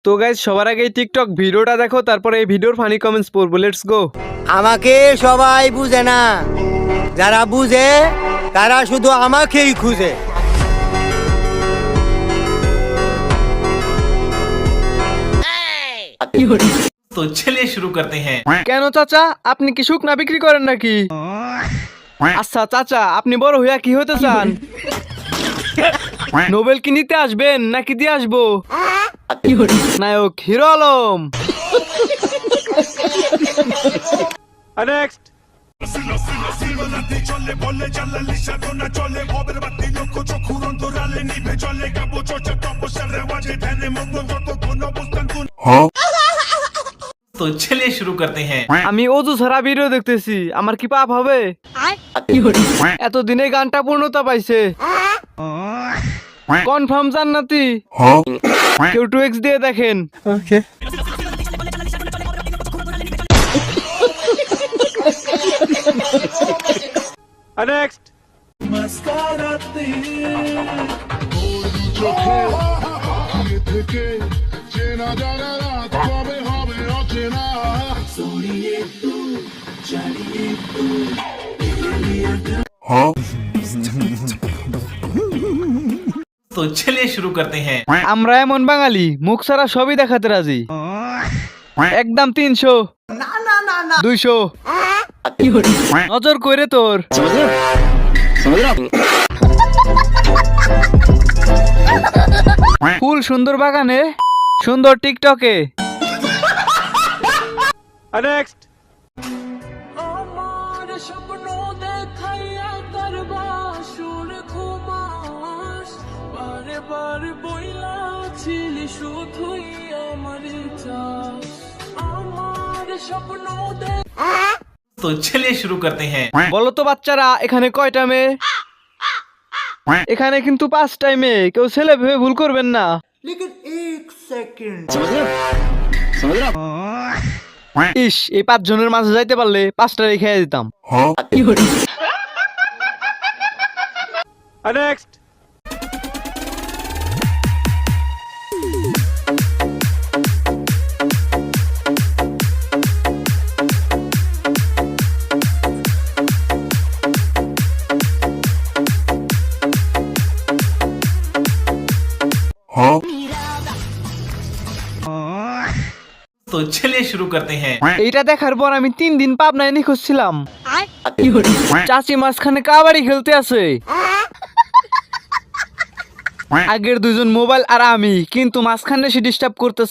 তো গাইস সবার আগে এই টিকটক ভিডিওটা দেখো, তারপরে এই ভিডিওর ফানি কমেন্টস পড়বো। Let's go. আমাকে সবাই বুঝে না, যারা বুঝে তারা শুধু আমাকেই খুঁজে। तो चलिए शुरू करते हैं। কেন চাচা, আপনি কি শুকনা বিক্রি করেন নাকি? আচ্ছা চাচা, আপনি বড় হইয়া কি হতে চান? নোবেল কি নিতে আসবেন নাকি দিয়ে আসবো? নায়ক হিরো আলম। নেক্সট। तो चलिए शुरू करते हैं। আমি অজু ছাড়া ভিডিও দেখতেছি, আমার কি পাপ হবে? এতদিনে গানটা পূর্ণতা পাইছে। কনফার্ম জান্নাতি। কেউ 2x দিয়ে দেখেন। নেক্সট। तो चलिए शुरू करते हैं। আমরা এমন বাঙালি, মুখ ছাড়া সবই দেখাতে রাজি। একদম 300, 200। নজর করে তোর। ফুল সুন্দর বাগানে, সুন্দর টিকটকে। নেক্সট। तो चलिए शुरू करते हैं। বলো তো বাচ্চারা, এখানে কয়টা মেয়ে? এখানে কিন্তু 5টাই মেয়ে, কেউ ছেলে ভেবে ভুল করবেন না। ইস, এই 5 জনের মাঝে যাইতে পারলে 5টা রেখে দিতাম। নেক্সট। तो चलिए शुरू करते हैं। এইটা দেখার পর আমি 3 দিন পাবনায় নিখোঁজ ছিলাম। চাচি মাঝখানে কাবাডি খেলতে আছে। আগের 2জন মোবাইল আর আমি, কিন্তু মাঝখানে সে ডিস্টার্ব করতেছে।